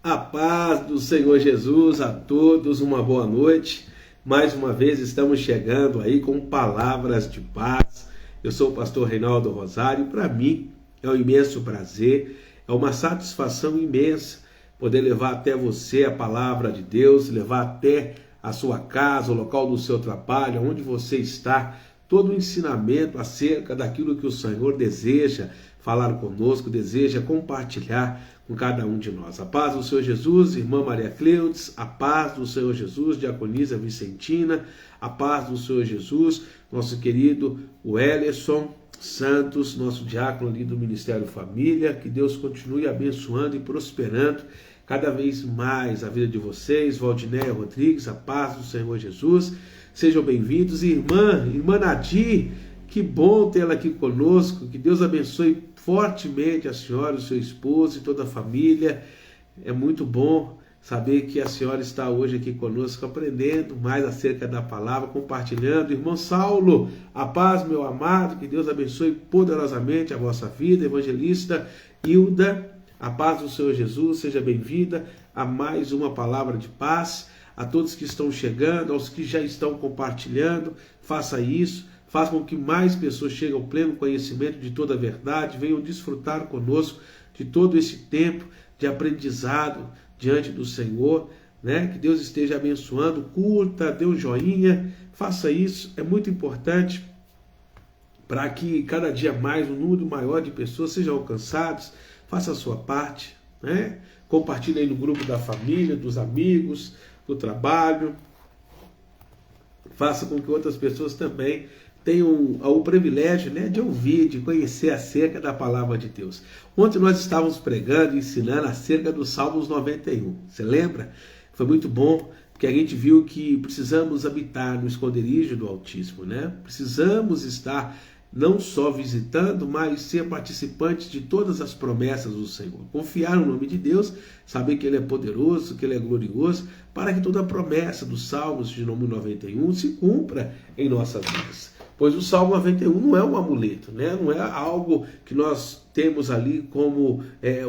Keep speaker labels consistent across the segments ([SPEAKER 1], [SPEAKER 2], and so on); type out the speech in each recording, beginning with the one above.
[SPEAKER 1] A paz do Senhor Jesus a todos, uma boa noite. Mais uma vez estamos chegando aí com palavras de paz. Eu sou o pastor Reinaldo Rosário. Para mim é um imenso prazer, é uma satisfação imensa poder levar até você a palavra de Deus, levar até a sua casa, o local do seu trabalho, onde você está, todo o ensinamento acerca daquilo que o Senhor deseja falar conosco, deseja compartilhar com cada um de nós. A paz do Senhor Jesus, irmã Maria Cleudes, a paz do Senhor Jesus, diaconisa Vicentina, a paz do Senhor Jesus, nosso querido Wellerson Santos, nosso diácono ali do Ministério Família, que Deus continue abençoando e prosperando cada vez mais a vida de vocês. Valdinéia Rodrigues, a paz do Senhor Jesus, sejam bem-vindos. Irmã Nadir, que bom tê-la aqui conosco, que Deus abençoe fortemente a senhora, o seu esposo e toda a família. É muito bom saber que a senhora está hoje aqui conosco, aprendendo mais acerca da palavra, compartilhando. Irmão Saulo, a paz, meu amado, que Deus abençoe poderosamente a vossa vida. Evangelista Hilda, a paz do Senhor Jesus, seja bem-vinda a mais uma palavra de paz. A todos que estão chegando, aos que já estão compartilhando, faça isso. Faz com que mais pessoas cheguem ao pleno conhecimento de toda a verdade, venham desfrutar conosco de todo esse tempo de aprendizado diante do Senhor, né? Que Deus esteja abençoando. Curta, dê um joinha, faça isso, é muito importante para que cada dia mais um número maior de pessoas sejam alcançados. Faça a sua parte, né? Compartilhe aí no grupo da família, dos amigos, do trabalho. Faça com que outras pessoas também tenham o privilégio, né, de ouvir, de conhecer acerca da palavra de Deus. Ontem nós estávamos pregando e ensinando acerca do Salmos 91. Você lembra? Foi muito bom, porque a gente viu que precisamos habitar no esconderijo do Altíssimo, né? Precisamos estar não só visitando, mas ser participantes de todas as promessas do Senhor. Confiar no nome de Deus, saber que Ele é poderoso, que Ele é glorioso, para que toda a promessa dos Salmos de número 91 se cumpra em nossas vidas. Pois o Salmo 91 não é um amuleto, né? Não é algo que nós temos ali como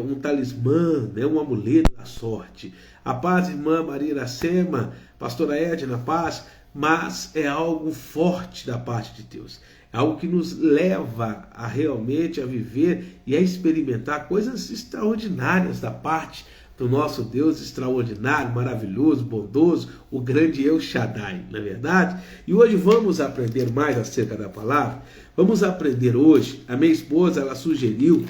[SPEAKER 1] um talismã, né? Um amuleto da sorte. A paz, irmã Maria Iracema, pastora Edna, paz, mas é algo forte da parte de Deus. É algo que nos leva a realmente a viver e a experimentar coisas extraordinárias da parte do nosso Deus extraordinário, maravilhoso, bondoso, o grande El Shaddai, não é verdade? E hoje vamos aprender mais acerca da palavra. Vamos aprender hoje, a minha esposa, ela sugeriu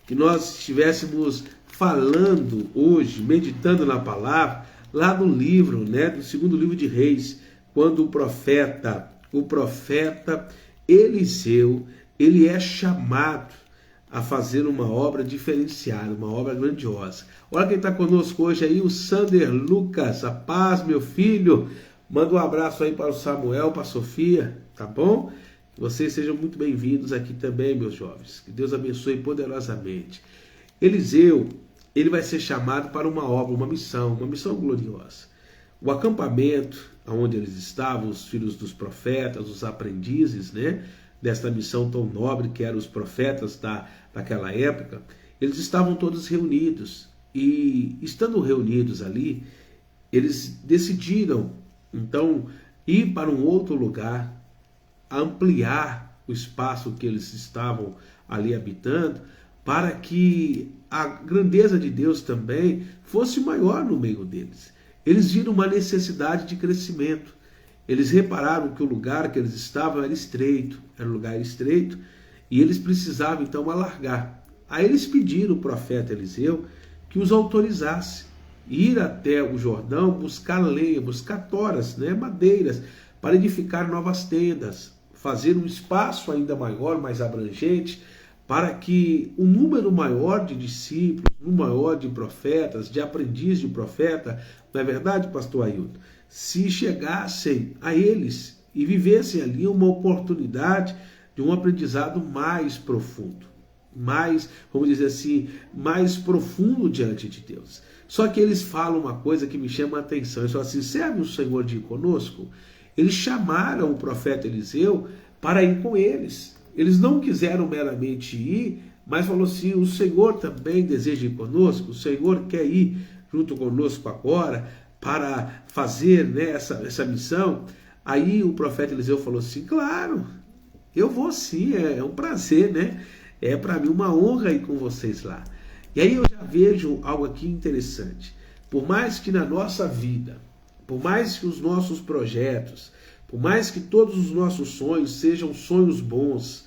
[SPEAKER 1] que nós estivéssemos falando hoje, meditando na palavra, lá no livro, né, do segundo livro de Reis, quando o profeta Eliseu, ele é chamado a fazer uma obra diferenciada, uma obra grandiosa. Olha quem está conosco hoje aí, o Sander Lucas. A paz, meu filho. Manda um abraço aí para o Samuel, para a Sofia, tá bom? Que vocês sejam muito bem-vindos aqui também, meus jovens. Que Deus abençoe poderosamente. Eliseu, ele vai ser chamado para uma obra, uma missão gloriosa. O acampamento onde eles estavam, os filhos dos profetas, os aprendizes, né, desta missão tão nobre que eram os profetas daquela época, eles estavam todos reunidos. E estando reunidos ali, eles decidiram então ir para um outro lugar, ampliar o espaço que eles estavam ali habitando, para que a grandeza de Deus também fosse maior no meio deles. Eles viram uma necessidade de crescimento. Eles repararam que o lugar que eles estavam era um lugar estreito, e eles precisavam então alargar. Aí eles pediram ao profeta Eliseu que os autorizasse ir até o Jordão, buscar lenha, buscar toras, né, madeiras, para edificar novas tendas, fazer um espaço ainda maior, mais abrangente, para que um número maior de discípulos, um maior de profetas, de aprendizes de profeta, não é verdade, pastor Ailton? Se chegassem a eles e vivessem ali uma oportunidade de um aprendizado mais profundo, mais, vamos dizer assim, mais profundo diante de Deus. Só que eles falam uma coisa que me chama a atenção. Eles falam assim: serve o Senhor de ir conosco? Eles chamaram o profeta Eliseu para ir com eles. Eles não quiseram meramente ir, mas falou assim: o Senhor também deseja ir conosco, o Senhor quer ir junto conosco agora para fazer, né, essa missão? Aí o profeta Eliseu falou assim, claro, eu vou sim, é um prazer, né? É para mim uma honra ir com vocês lá. E aí eu já vejo algo aqui interessante. Por mais que na nossa vida, por mais que os nossos projetos, por mais que todos os nossos sonhos sejam sonhos bons,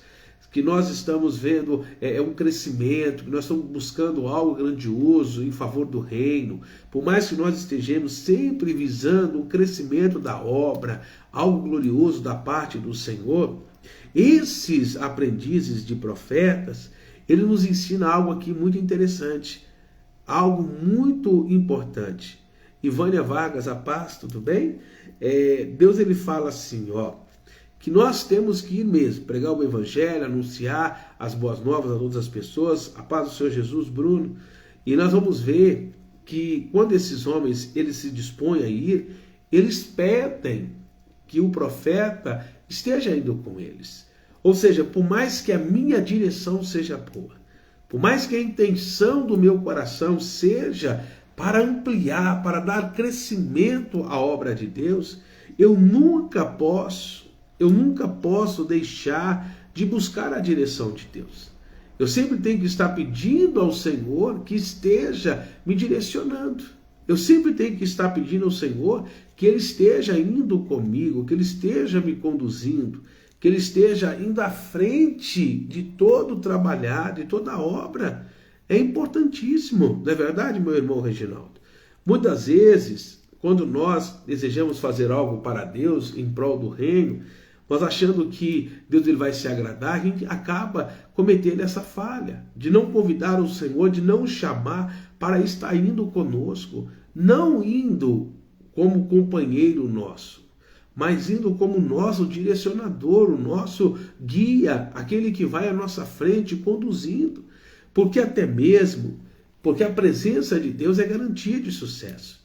[SPEAKER 1] que nós estamos vendo um crescimento, que nós estamos buscando algo grandioso em favor do reino, por mais que nós estejamos sempre visando o crescimento da obra, algo glorioso da parte do Senhor, esses aprendizes de profetas, ele nos ensina algo aqui muito interessante, algo muito importante. Ivânia Vargas, a paz, tudo bem? Deus ele fala assim, que nós temos que ir mesmo, pregar o evangelho, anunciar as boas novas a todas as pessoas, a paz do Senhor Jesus, Bruno, e nós vamos ver que quando esses homens eles se dispõem a ir, eles pedem que o profeta esteja indo com eles. Ou seja, por mais que a minha direção seja boa, por mais que a intenção do meu coração seja para ampliar, para dar crescimento à obra de Deus, eu nunca posso deixar de buscar a direção de Deus. Eu sempre tenho que estar pedindo ao Senhor que esteja me direcionando. Eu sempre tenho que estar pedindo ao Senhor que Ele esteja indo comigo, que Ele esteja me conduzindo, que Ele esteja indo à frente de todo o trabalhar, de toda a obra. É importantíssimo, não é verdade, meu irmão Reginaldo? Muitas vezes, quando nós desejamos fazer algo para Deus, em prol do reino, nós achando que Deus ele vai se agradar, a gente acaba cometendo essa falha, de não convidar o Senhor, de não chamar para estar indo conosco, não indo como companheiro nosso, mas indo como nosso direcionador, o nosso guia, aquele que vai à nossa frente conduzindo. Porque a presença de Deus é garantia de sucesso.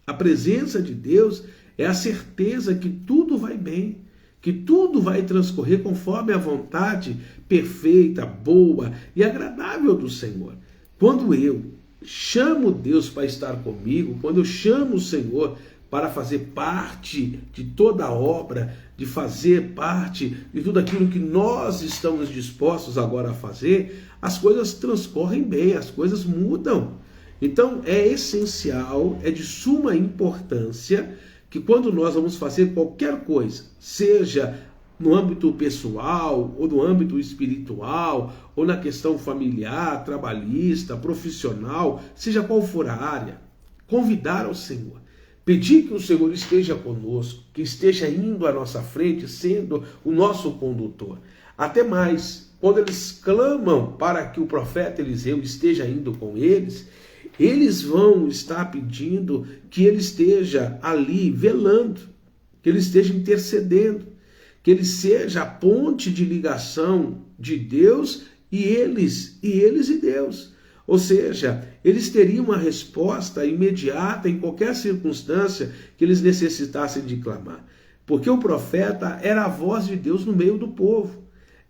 [SPEAKER 1] A presença de Deus é a certeza que tudo vai bem, que tudo vai transcorrer conforme a vontade perfeita, boa e agradável do Senhor. Quando eu chamo Deus para estar comigo, quando eu chamo o Senhor para fazer parte de toda a obra, de fazer parte de tudo aquilo que nós estamos dispostos agora a fazer, as coisas transcorrem bem, as coisas mudam. Então é essencial, é de suma importância que quando nós vamos fazer qualquer coisa, seja no âmbito pessoal, ou no âmbito espiritual, ou na questão familiar, trabalhista, profissional, seja qual for a área, convidar ao Senhor, pedir que o Senhor esteja conosco, que esteja indo à nossa frente, sendo o nosso condutor. Até mais, quando eles clamam para que o profeta Eliseu esteja indo com eles, eles vão estar pedindo que ele esteja ali velando, que ele esteja intercedendo, que ele seja a ponte de ligação de Deus e eles e Deus. Ou seja, eles teriam uma resposta imediata em qualquer circunstância que eles necessitassem de clamar. Porque o profeta era a voz de Deus no meio do povo.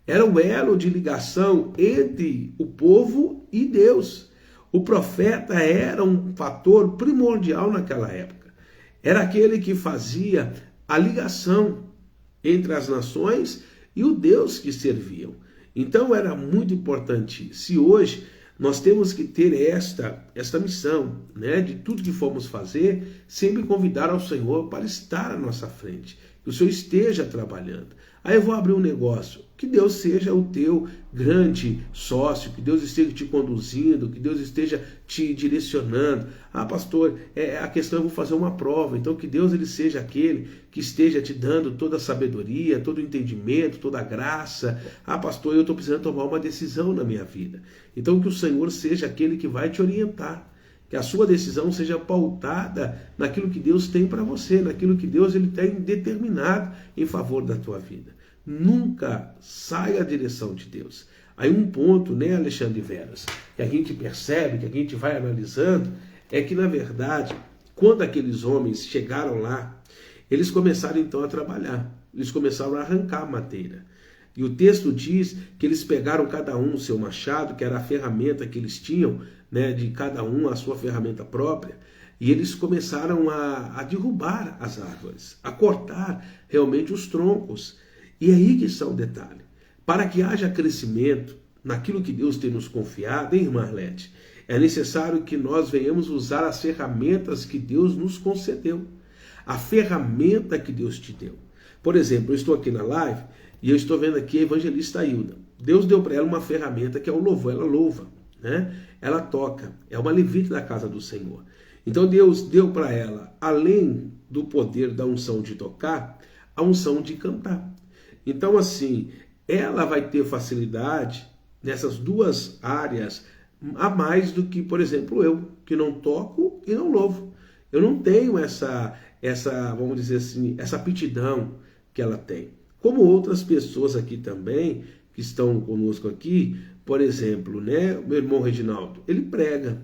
[SPEAKER 1] Era o elo de ligação entre o povo e Deus. O profeta era um fator primordial naquela época. Era aquele que fazia a ligação entre as nações e o Deus que serviam. Então era muito importante. Se hoje nós temos que ter esta missão, né, de tudo que formos fazer, sempre convidar ao Senhor para estar à nossa frente, que o Senhor esteja trabalhando. Aí eu vou abrir um negócio, que Deus seja o teu grande sócio, que Deus esteja te conduzindo, que Deus esteja te direcionando. Ah, pastor, a questão eu vou fazer uma prova, então que Deus ele seja aquele que esteja te dando toda a sabedoria, todo o entendimento, toda a graça. Ah, pastor, eu estou precisando tomar uma decisão na minha vida. Então que o Senhor seja aquele que vai te orientar, que a sua decisão seja pautada naquilo que Deus tem para você, naquilo que Deus ele tem determinado em favor da tua vida. Nunca saia a direção de Deus. Aí um ponto, né, Alexandre Veras, que a gente percebe, que a gente vai analisando, é que na verdade, quando aqueles homens chegaram lá, eles começaram então a trabalhar, eles começaram a arrancar madeira. E o texto diz que eles pegaram cada um o seu machado, que era a ferramenta que eles tinham, né, de cada um a sua ferramenta própria, e eles começaram a derrubar as árvores, a cortar realmente os troncos. E é aí que está o detalhe. Para que haja crescimento naquilo que Deus tem nos confiado, hein, irmã Arlete, é necessário que nós venhamos usar as ferramentas que Deus nos concedeu. A ferramenta que Deus te deu. Por exemplo, eu estou aqui na live e eu estou vendo aqui a evangelista Hilda. Deus deu para ela uma ferramenta que é o louvor. Ela louva, né? Ela toca. É uma levita da casa do Senhor. Então Deus deu para ela, além do poder da unção de tocar, a unção de cantar. Então assim, ela vai ter facilidade nessas duas áreas a mais do que, por exemplo, eu, que não toco e não louvo. Eu não tenho essa, vamos dizer assim, essa aptidão que ela tem. Como outras pessoas aqui também, que estão conosco aqui, por exemplo, né, o meu irmão Reginaldo, ele prega,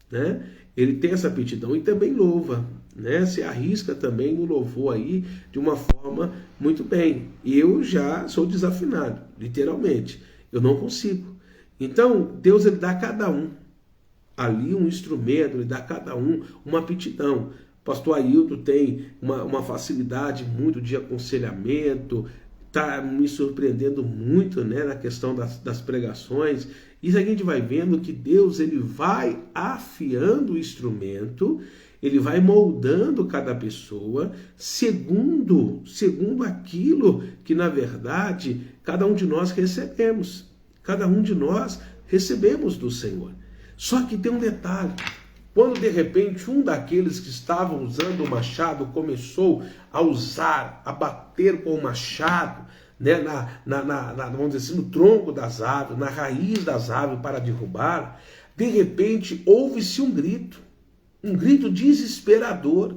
[SPEAKER 1] né? Ele tem essa aptidão e também louva, né? Se arrisca também no louvor aí de uma forma muito bem. Eu já sou desafinado, literalmente. Eu não consigo. Então, Deus ele dá a cada um ali um instrumento, ele dá a cada um uma aptidão. Pastor Ailton tem uma facilidade muito de aconselhamento, está me surpreendendo muito, né, na questão das pregações. Isso a gente vai vendo que Deus ele vai afiando o instrumento, ele vai moldando cada pessoa segundo aquilo que, na verdade, cada um de nós recebemos. Cada um de nós recebemos do Senhor. Só que tem um detalhe. Quando de repente um daqueles que estavam usando o machado começou a bater com o machado, né, vamos dizer assim, no tronco das árvores, na raiz das árvores para derrubar, de repente houve-se um grito desesperador,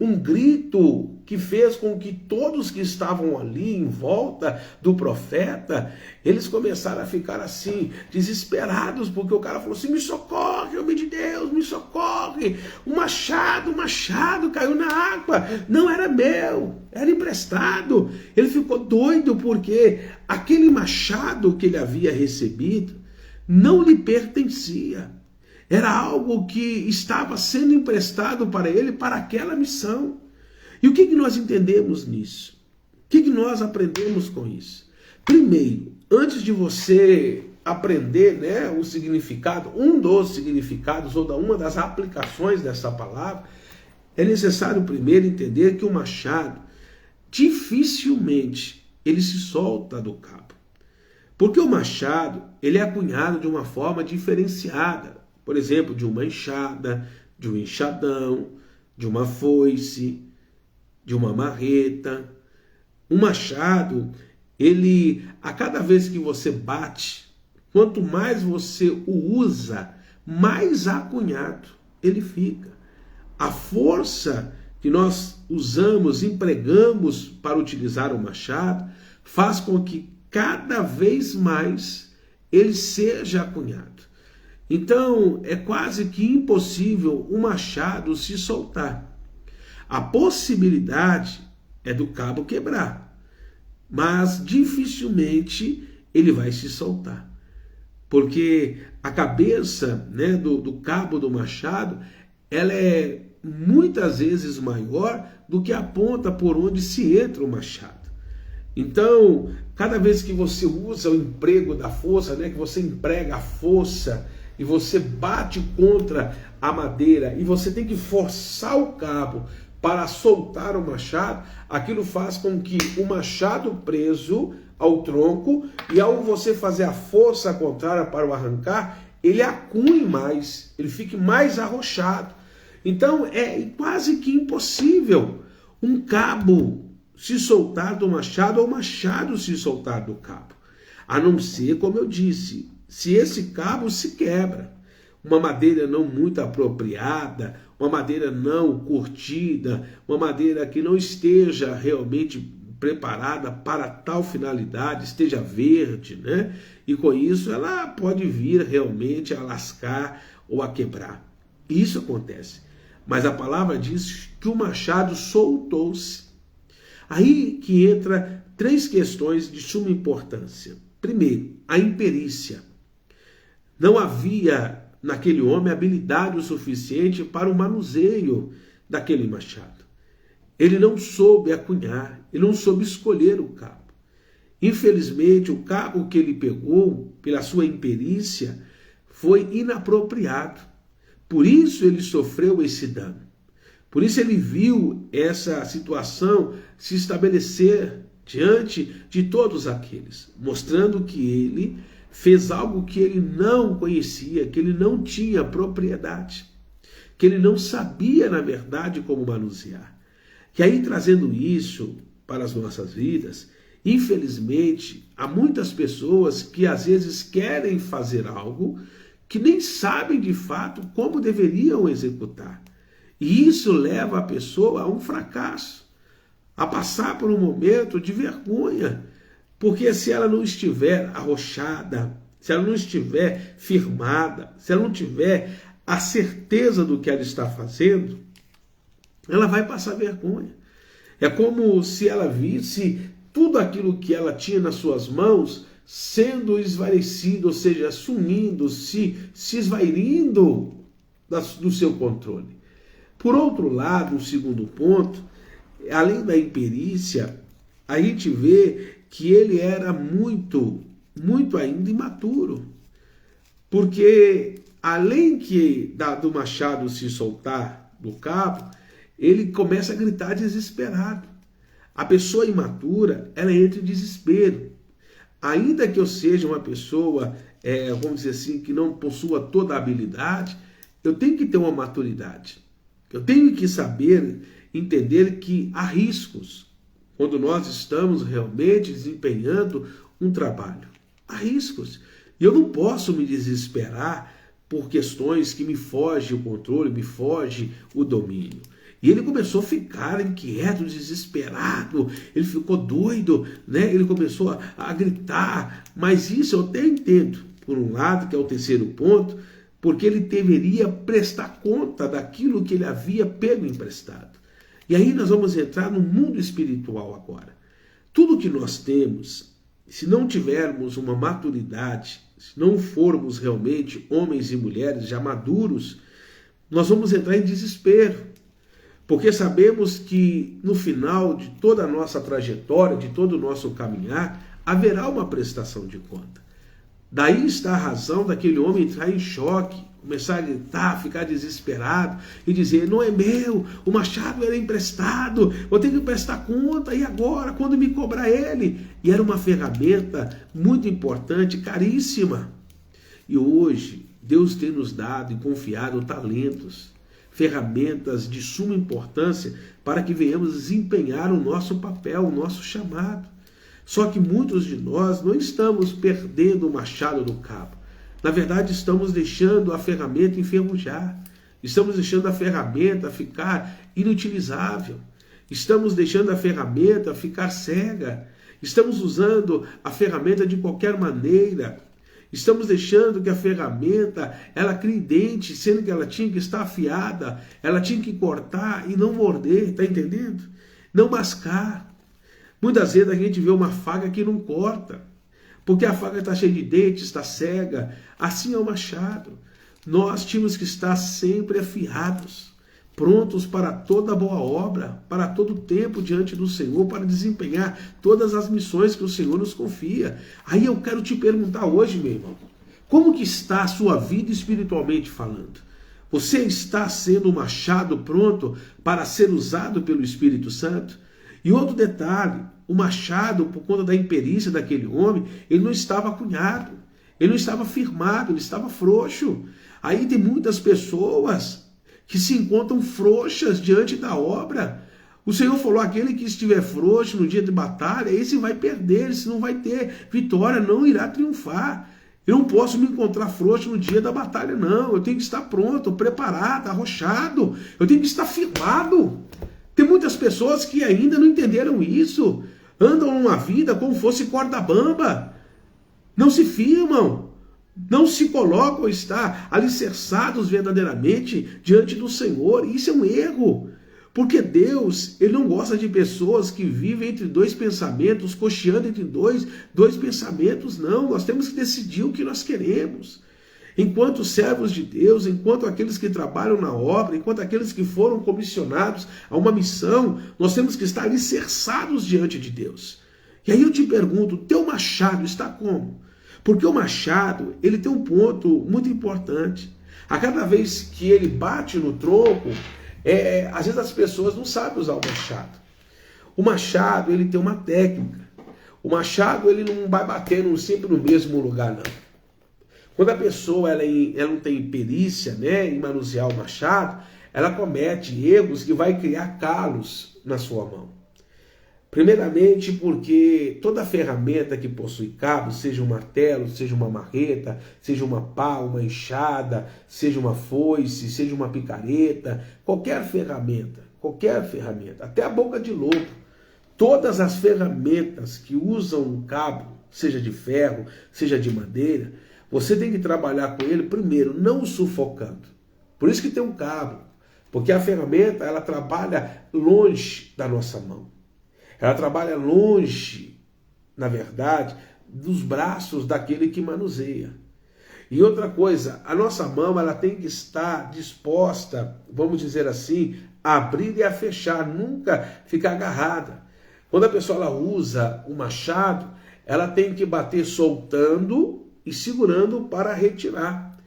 [SPEAKER 1] um grito que fez com que todos que estavam ali em volta do profeta, eles começaram a ficar assim, desesperados, porque o cara falou assim: me socorre, homem de Deus, me socorre, o machado caiu na água, não era meu, era emprestado. Ele ficou doido porque aquele machado que ele havia recebido não lhe pertencia. Era algo que estava sendo emprestado para ele para aquela missão. E o que nós entendemos nisso? O que nós aprendemos com isso? Primeiro, antes de você aprender, né, o significado, um dos significados ou uma das aplicações dessa palavra, é necessário primeiro entender que o machado dificilmente ele se solta do cabo. Porque o machado ele é cunhado de uma forma diferenciada. Por exemplo, de uma enxada, de um enxadão, de uma foice, de uma marreta. Um machado, ele, a cada vez que você bate, quanto mais você o usa, mais acunhado ele fica. A força que nós usamos, empregamos para utilizar o machado, faz com que cada vez mais ele seja acunhado. Então, é quase que impossível o machado se soltar. A possibilidade é do cabo quebrar, mas dificilmente ele vai se soltar. Porque a cabeça, né, do cabo do machado, ela é muitas vezes maior do que a ponta por onde se entra o machado. Então, cada vez que você usa o emprego da força, né, que você emprega a força, e você bate contra a madeira e você tem que forçar o cabo para soltar o machado, aquilo faz com que o machado preso ao tronco, e ao você fazer a força contrária para o arrancar, ele acue mais, ele fique mais arrochado. Então é quase que impossível um cabo se soltar do machado ou o machado se soltar do cabo. A não ser, como eu disse, se esse cabo se quebra, uma madeira não muito apropriada, uma madeira não curtida, uma madeira que não esteja realmente preparada para tal finalidade, esteja verde, né? E com isso ela pode vir realmente a lascar ou a quebrar. Isso acontece. Mas a palavra diz que o machado soltou-se. Aí que entra 3 questões de suma importância. Primeiro, a imperícia. Não havia naquele homem habilidade o suficiente para o manuseio daquele machado. Ele não soube acunhar, ele não soube escolher o cabo. Infelizmente, o cabo que ele pegou, pela sua imperícia, foi inapropriado. Por isso ele sofreu esse dano. Por isso ele viu essa situação se estabelecer diante de todos aqueles, mostrando que ele fez algo que ele não conhecia, que ele não tinha propriedade, que ele não sabia, na verdade, como manusear. E aí, trazendo isso para as nossas vidas, infelizmente, há muitas pessoas que às vezes querem fazer algo que nem sabem de fato como deveriam executar. E isso leva a pessoa a um fracasso, a passar por um momento de vergonha, porque se ela não estiver arrochada, se ela não estiver firmada, se ela não tiver a certeza do que ela está fazendo, ela vai passar vergonha. É como se ela visse tudo aquilo que ela tinha nas suas mãos sendo esvaecido, ou seja, sumindo, se esvairindo do seu controle. Por outro lado, o segundo ponto, além da imperícia, a gente vê que ele era muito ainda imaturo. Porque além do machado se soltar do cabo, ele começa a gritar desesperado. A pessoa imatura, ela entra em desespero. Ainda que eu seja uma pessoa, vamos dizer assim, que não possua toda a habilidade, eu tenho que ter uma maturidade. Eu tenho que saber, entender que há riscos quando nós estamos realmente desempenhando um trabalho. Há riscos. E eu não posso me desesperar por questões que me fogem o controle, me foge o domínio. E ele começou a ficar inquieto, desesperado, ele ficou doido, né? Ele começou a gritar, mas isso eu até entendo, por um lado, que é o terceiro ponto, porque ele deveria prestar conta daquilo que ele havia pego emprestado. E aí nós vamos entrar no mundo espiritual agora. Tudo que nós temos, se não tivermos uma maturidade, se não formos realmente homens e mulheres já maduros, nós vamos entrar em desespero. Porque sabemos que no final de toda a nossa trajetória, de todo o nosso caminhar, haverá uma prestação de conta. Daí está a razão daquele homem entrar em choque, começar a gritar, ficar desesperado e dizer, não é meu, o machado era emprestado, eu tenho que prestar conta, e agora, quando me cobrar ele? E era uma ferramenta muito importante, caríssima. E hoje, Deus tem nos dado e confiado talentos, ferramentas de suma importância para que venhamos desempenhar o nosso papel, o nosso chamado. Só que muitos de nós não estamos perdendo o machado do cabo. Na verdade, estamos deixando a ferramenta enferrujar. Estamos deixando a ferramenta ficar inutilizável. Estamos deixando a ferramenta ficar cega. Estamos usando a ferramenta de qualquer maneira. Estamos deixando que a ferramenta, ela crie dente, sendo que ela tinha que estar afiada, ela tinha que cortar e não morder, está entendendo? Não mascar. Muitas vezes a gente vê uma faca que não corta, porque a faca está cheia de dentes, está cega. Assim é o machado. Nós tínhamos que estar sempre afiados, prontos para toda boa obra, para todo tempo diante do Senhor, para desempenhar todas as missões que o Senhor nos confia. Aí eu quero te perguntar hoje, meu irmão, como que está a sua vida espiritualmente falando? Você está sendo um machado pronto para ser usado pelo Espírito Santo? E outro detalhe, o machado, por conta da imperícia daquele homem, ele não estava acunhado, ele não estava firmado, ele estava frouxo. Aí tem muitas pessoas que se encontram frouxas diante da obra. O Senhor falou, aquele que estiver frouxo no dia de batalha, esse vai perder, esse não vai ter vitória, não irá triunfar. Eu não posso me encontrar frouxo no dia da batalha, não. Eu tenho que estar pronto, preparado, arrochado. Eu tenho que estar firmado. Tem muitas pessoas que ainda não entenderam isso. Andam numa vida como fosse corda bamba. Não se firmam. Não se colocam a estar alicerçados verdadeiramente diante do Senhor. E isso é um erro. Porque Deus, Ele não gosta de pessoas que vivem entre dois pensamentos, cocheando entre dois pensamentos, não. Nós temos que decidir o que nós queremos. enquanto servos de Deus, enquanto aqueles que trabalham na obra, enquanto aqueles que foram comissionados a uma missão, nós temos que estar alicerçados diante de Deus. E aí eu te pergunto, teu machado está como? Porque o machado, ele tem um ponto muito importante. A cada vez que ele bate no tronco, às vezes as pessoas não sabem usar o machado. O machado, ele tem uma técnica. O machado, ele não vai bater sempre no mesmo lugar, não. Quando a pessoa ela não tem perícia, né, em manusear o machado, ela comete erros que vai criar calos na sua mão. Primeiramente porque toda ferramenta que possui cabo, seja um martelo, seja uma marreta, seja uma pá, uma enxada, seja uma foice, seja uma picareta, qualquer ferramenta, até a boca de lobo, todas as ferramentas que usam um cabo, seja de ferro, seja de madeira, você tem que trabalhar com ele primeiro, não sufocando. Por isso que tem um cabo, porque a ferramenta ela trabalha longe da nossa mão. Ela trabalha longe, na verdade, dos braços daquele que manuseia. E outra coisa, a nossa mão ela tem que estar disposta, vamos dizer assim, a abrir e a fechar, nunca ficar agarrada. Quando a pessoa ela usa o machado, ela tem que bater soltando e segurando para retirar.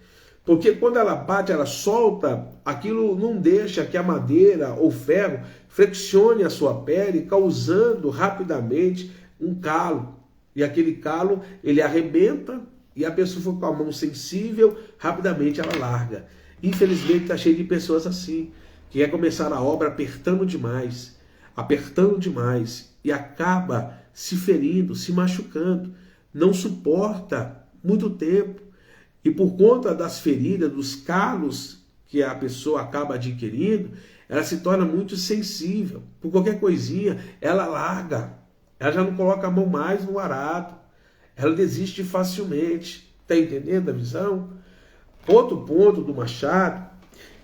[SPEAKER 1] Porque quando ela bate, ela solta, aquilo não deixa que a madeira ou ferro flexione a sua pele, causando rapidamente um calo. E aquele calo, ele arrebenta e a pessoa fica com a mão sensível, rapidamente ela larga. Infelizmente está cheio de pessoas assim, que quer começar a obra apertando demais e acaba se ferindo, se machucando, não suporta muito tempo. E por conta das feridas, dos calos que a pessoa acaba adquirindo, ela se torna muito sensível. Por qualquer coisinha, ela larga. Ela já não coloca a mão mais no arado. Ela desiste facilmente. Está entendendo a visão? Outro ponto do machado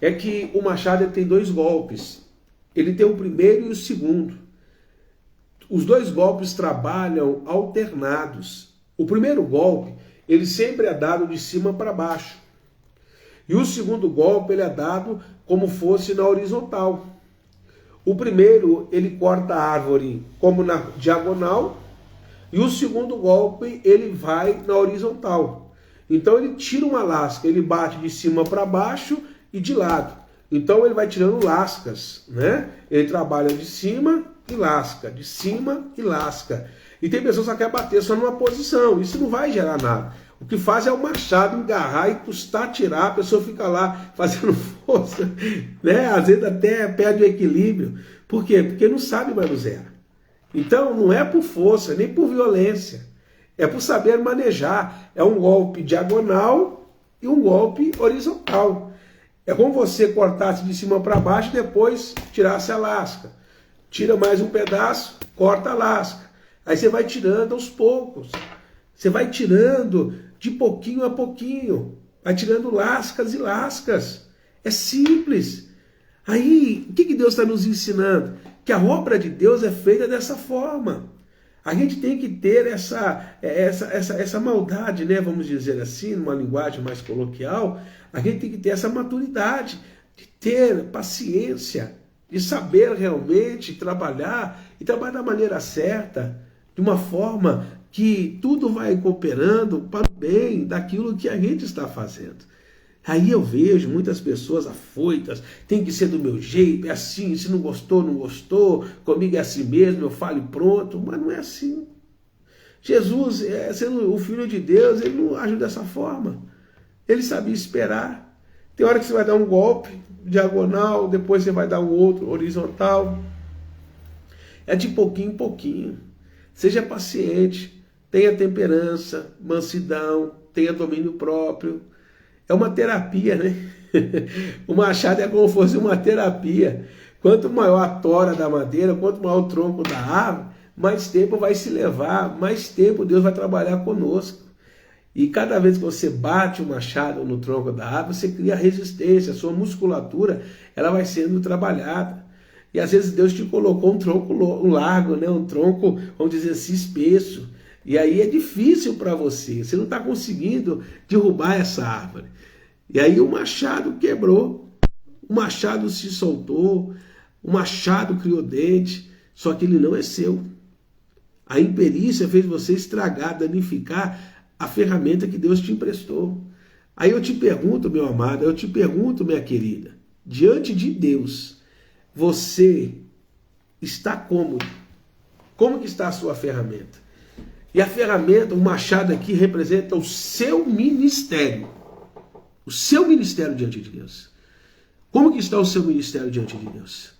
[SPEAKER 1] é que o machado ele tem 2 golpes. Ele tem o primeiro e o segundo. Os 2 golpes trabalham alternados. O primeiro golpe ele sempre é dado de cima para baixo. E o segundo golpe ele é dado como fosse na horizontal. O primeiro ele corta a árvore como na diagonal e o segundo golpe ele vai na horizontal. Então ele tira uma lasca, ele bate de cima para baixo e de lado. Então ele vai tirando lascas, né? Ele trabalha de cima e lasca, de cima e lasca. E tem pessoas que querem bater só numa posição. Isso não vai gerar nada. O que faz é o machado engarrar e custar tirar. A pessoa fica lá fazendo força, né? Às vezes até perde o equilíbrio. Por quê? Porque não sabe manusear. Então não é por força, nem por violência. É por saber manejar. É um golpe diagonal e um golpe horizontal. É como você cortasse de cima para baixo e depois tirasse a lasca. Tira mais um pedaço, corta a lasca. Aí você vai tirando aos poucos. Você vai tirando de pouquinho a pouquinho. Vai tirando lascas e lascas. É simples. Aí, o que Deus está nos ensinando? Que a obra de Deus é feita dessa forma. A gente tem que ter essa maldade, né? Vamos dizer assim, numa linguagem mais coloquial. A gente tem que ter essa maturidade de ter paciência, de saber realmente trabalhar e trabalhar da maneira certa, de uma forma que tudo vai cooperando para o bem daquilo que a gente está fazendo. Aí eu vejo muitas pessoas afoitas, tem que ser do meu jeito, é assim, se não gostou, não gostou, comigo é assim mesmo, eu falo e pronto, mas não é assim. Jesus, sendo o Filho de Deus, ele não agiu dessa forma. Ele sabia esperar. Tem hora que você vai dar um golpe diagonal, depois você vai dar um outro horizontal. É de pouquinho em pouquinho. Seja paciente, tenha temperança, mansidão, tenha domínio próprio. É uma terapia, né? O machado é como se fosse uma terapia. Quanto maior a tora da madeira, quanto maior o tronco da árvore, mais tempo vai se levar, mais tempo Deus vai trabalhar conosco. E cada vez que você bate o machado no tronco da árvore, você cria resistência, a sua musculatura ela vai sendo trabalhada. E às vezes Deus te colocou um tronco largo, né? Um tronco, vamos dizer assim, espesso. E aí é difícil para você não está conseguindo derrubar essa árvore. E aí o machado quebrou, o machado se soltou, o machado criou dente, só que ele não é seu. A imperícia fez você estragar, danificar a ferramenta que Deus te emprestou. Aí eu te pergunto, meu amado, eu te pergunto, minha querida, diante de Deus, você está como? Como que está a sua ferramenta? E a ferramenta, o machado aqui, representa o seu ministério. O seu ministério diante de Deus. Como que está o seu ministério diante de Deus?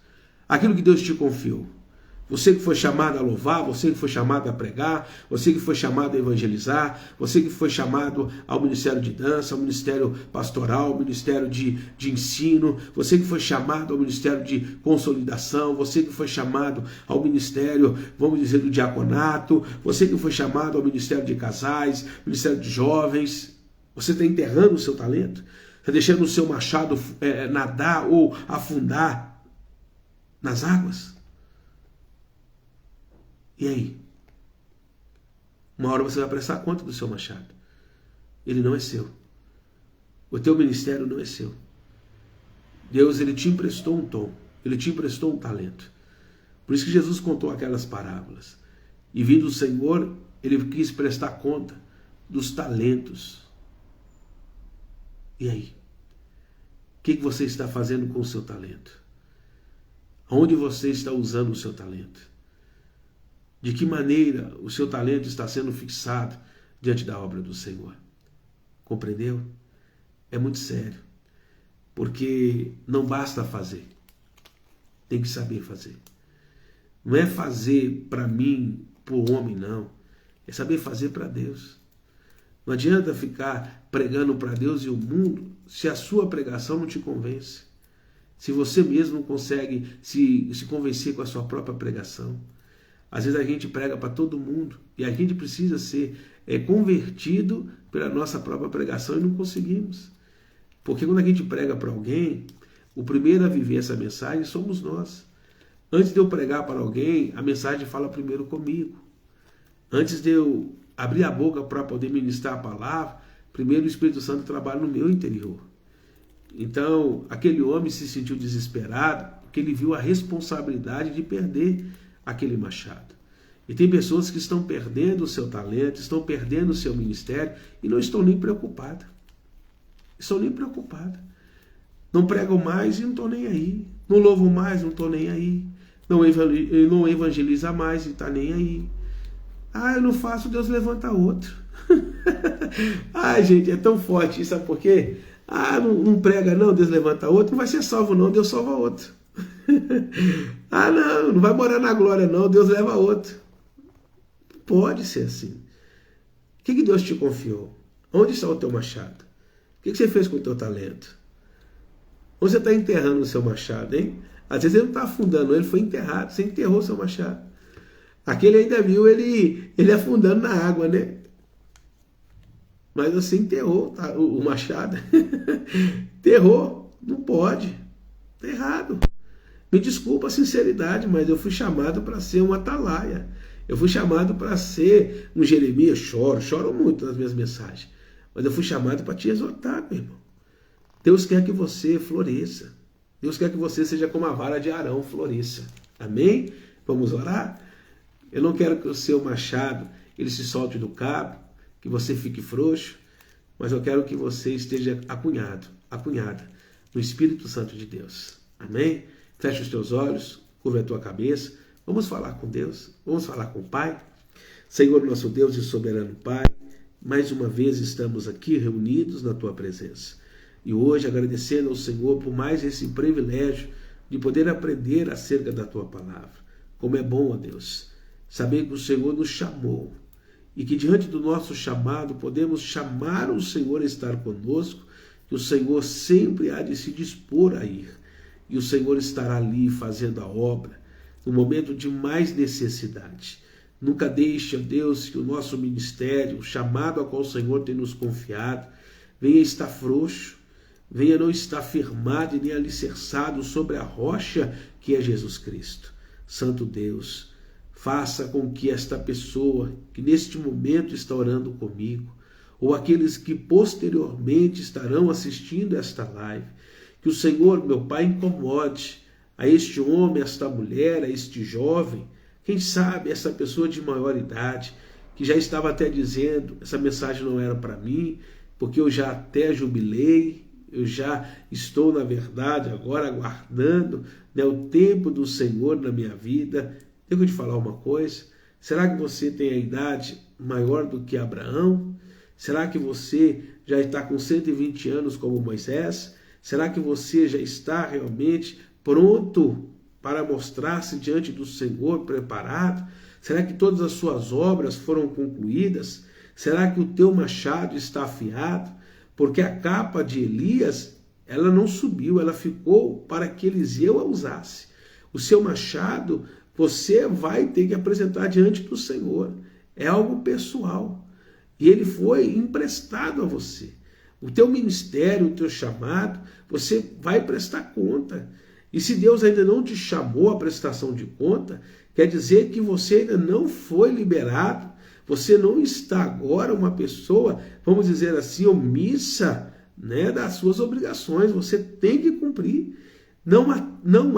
[SPEAKER 1] Aquilo que Deus te confiou. Você que foi chamado a louvar, você que foi chamado a pregar, você que foi chamado a evangelizar, você que foi chamado ao ministério de dança, ao ministério pastoral, ao ministério de ensino, você que foi chamado ao ministério de consolidação, você que foi chamado ao ministério, vamos dizer, do diaconato, você que foi chamado ao ministério de casais, ministério de jovens. Você está enterrando o seu talento? Está deixando o seu machado nadar ou afundar nas águas? E aí? Uma hora você vai prestar conta do seu machado. Ele não é seu. O teu ministério não é seu. Deus, ele te emprestou um dom. Ele te emprestou um talento. Por isso que Jesus contou aquelas parábolas. E vindo o Senhor, ele quis prestar conta dos talentos. E aí? O que você está fazendo com o seu talento? Onde você está usando o seu talento? De que maneira o seu talento está sendo fixado diante da obra do Senhor? Compreendeu? É muito sério. Porque não basta fazer. Tem que saber fazer. Não é fazer para mim, para o homem, não. É saber fazer para Deus. Não adianta ficar pregando para Deus e o mundo se a sua pregação não te convence. Se você mesmo não consegue se convencer com a sua própria pregação. Às vezes a gente prega para todo mundo e a gente precisa ser convertido pela nossa própria pregação e não conseguimos. Porque quando a gente prega para alguém, o primeiro a viver essa mensagem somos nós. Antes de eu pregar para alguém, a mensagem fala primeiro comigo. Antes de eu abrir a boca para poder ministrar a palavra, primeiro o Espírito Santo trabalha no meu interior. Então, aquele homem se sentiu desesperado porque ele viu a responsabilidade de perder aquele machado. E tem pessoas que estão perdendo o seu talento, estão perdendo o seu ministério e não estão nem preocupadas. Estão nem preocupadas. Não pregam mais e não estão nem aí. Não louvam mais, não estão nem aí. Não evangeliza mais e está nem aí. Ah, eu não faço, Deus levanta outro. Ah, gente, é tão forte isso, sabe por quê? Ah, não prega não, Deus levanta outro. Não vai ser salvo não, Deus salva outro. Ah, não vai morar na glória não, Deus leva outro. Não pode ser assim. O que Deus te confiou? Onde está o teu machado? O que você fez com o teu talento? Onde você está enterrando o seu machado, hein? Às vezes ele não está afundando, ele foi enterrado, você enterrou o seu machado. Aquele ainda viu ele afundando na água, né? Mas você enterrou o machado. Enterrou, não pode. Está errado. Me desculpa a sinceridade, mas eu fui chamado para ser um atalaia. Eu fui chamado para ser um Jeremias. Choro muito nas minhas mensagens. Mas eu fui chamado para te exortar, meu irmão. Deus quer que você floresça. Deus quer que você seja como a vara de Arão, floresça. Amém? Vamos orar? Eu não quero que o seu machado ele se solte do cabo, que você fique frouxo, mas eu quero que você esteja acunhada no Espírito Santo de Deus. Amém? Feche os teus olhos, curva a tua cabeça. Vamos falar com Deus, vamos falar com o Pai. Senhor, nosso Deus e soberano Pai, mais uma vez estamos aqui reunidos na tua presença. E hoje agradecendo ao Senhor por mais esse privilégio de poder aprender acerca da tua palavra. Como é bom, ó Deus, saber que o Senhor nos chamou e que diante do nosso chamado podemos chamar o Senhor a estar conosco, que o Senhor sempre há de se dispor a ir. E o Senhor estará ali fazendo a obra no momento de mais necessidade. Nunca deixe, ó Deus, que o nosso ministério, o chamado a qual o Senhor tem nos confiado, venha estar frouxo, venha não estar firmado e nem alicerçado sobre a rocha que é Jesus Cristo. Santo Deus, faça com que esta pessoa que neste momento está orando comigo, ou aqueles que posteriormente estarão assistindo esta live, que o Senhor, meu Pai, incomode a este homem, a esta mulher, a este jovem, quem sabe essa pessoa de maior idade, que já estava até dizendo, essa mensagem não era para mim, porque eu já até jubilei, eu já estou, na verdade, agora aguardando, né, o tempo do Senhor na minha vida. Deixa eu te falar uma coisa, será que você tem a idade maior do que Abraão? Será que você já está com 120 anos como Moisés? Será que você já está realmente pronto para mostrar-se diante do Senhor, preparado? Será que todas as suas obras foram concluídas? Será que o teu machado está afiado? Porque a capa de Elias, ela não subiu, ela ficou para que Eliseu a usasse. O seu machado, você vai ter que apresentar diante do Senhor. É algo pessoal. E ele foi emprestado a você. O teu ministério, o teu chamado, você vai prestar conta. E se Deus ainda não te chamou à prestação de conta, quer dizer que você ainda não foi liberado, você não está agora uma pessoa, vamos dizer assim, omissa, né, das suas obrigações, você tem que cumprir. Não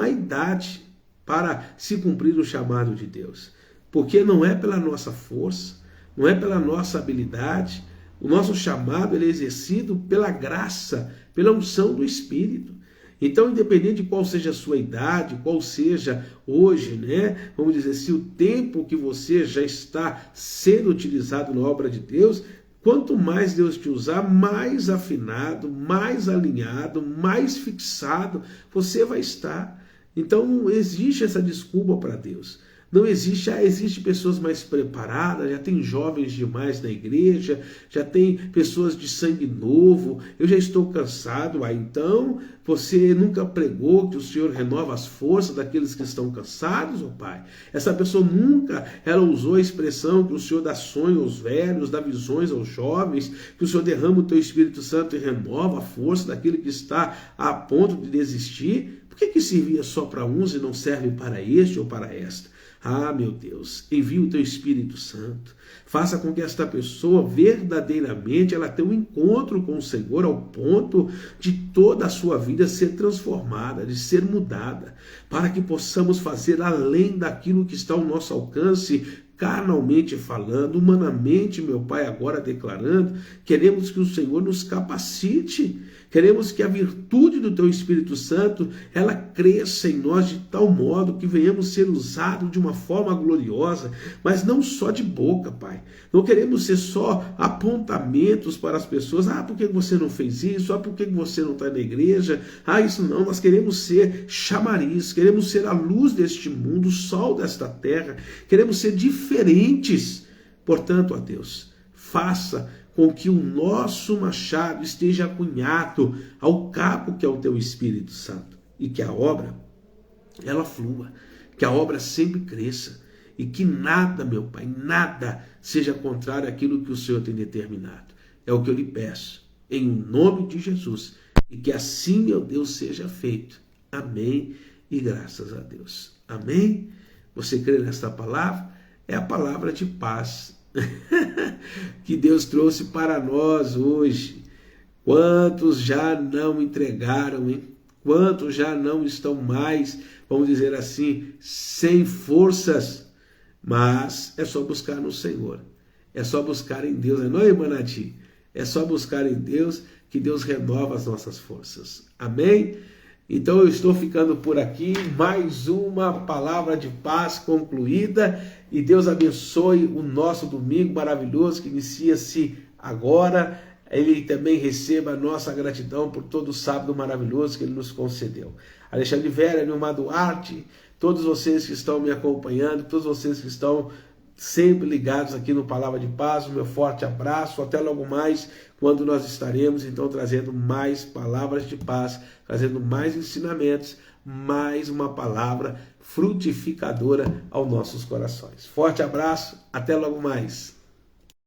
[SPEAKER 1] há idade para se cumprir o chamado de Deus, porque não é pela nossa força, não é pela nossa habilidade, o nosso chamado ele é exercido pela graça, pela unção do Espírito. Então, independente de qual seja a sua idade, qual seja hoje, né, vamos dizer assim, o tempo que você já está sendo utilizado na obra de Deus, quanto mais Deus te usar, mais afinado, mais alinhado, mais fixado você vai estar. Então, não existe essa desculpa para Deus. Não existe, existe pessoas mais preparadas, já tem jovens demais na igreja, já tem pessoas de sangue novo, eu já estou cansado. Então você nunca pregou que o Senhor renova as forças daqueles que estão cansados, ó Pai? Essa pessoa nunca, ela usou a expressão que o Senhor dá sonho aos velhos, dá visões aos jovens, que o Senhor derrama o teu Espírito Santo e renova a força daquele que está a ponto de desistir. Por que servia só para uns e não serve para este ou para esta? Ah, meu Deus, envia o teu Espírito Santo. Faça com que esta pessoa verdadeiramente ela tenha um encontro com o Senhor ao ponto de toda a sua vida ser transformada, de ser mudada, para que possamos fazer além daquilo que está ao nosso alcance, carnalmente falando, humanamente, meu Pai, agora declarando. Queremos que o Senhor nos capacite, queremos que a virtude do Teu Espírito Santo, ela cresça em nós de tal modo que venhamos ser usados de uma forma gloriosa, mas não só de boca, Pai. Não queremos ser só apontamentos para as pessoas. Ah, por que você não fez isso? Ah, por que você não está na igreja? Ah, isso não. Nós queremos ser chamariz, queremos ser a luz deste mundo, o sol desta terra, queremos ser diferentes. Portanto, ó Deus, faça com que o nosso machado esteja acunhado ao cabo que é o Teu Espírito Santo, e que a obra, ela flua, que a obra sempre cresça, e que nada, meu Pai, nada seja contrário àquilo que o Senhor tem determinado. É o que eu lhe peço, em nome de Jesus, e que assim, meu Deus, seja feito. Amém, e graças a Deus. Amém? Você crê nesta palavra? É a palavra de paz que Deus trouxe para nós hoje. Quantos já não entregaram, hein? Quantos já não estão mais, vamos dizer assim, sem forças? Mas é só buscar no Senhor, é só buscar em Deus, não é, irmã Nath? É só buscar em Deus que Deus renova as nossas forças. Amém? Então eu estou ficando por aqui, mais uma palavra de paz concluída, e Deus abençoe o nosso domingo maravilhoso que inicia-se agora. Ele também receba a nossa gratidão por todo o sábado maravilhoso que Ele nos concedeu. Alexandre Vera, Nilmar Duarte, todos vocês que estão me acompanhando, todos vocês que estão sempre ligados aqui no Palavra de Paz, o meu forte abraço, até logo mais, quando nós estaremos então trazendo mais palavras de paz, trazendo mais ensinamentos, mais uma palavra frutificadora aos nossos corações. Forte abraço, até logo mais.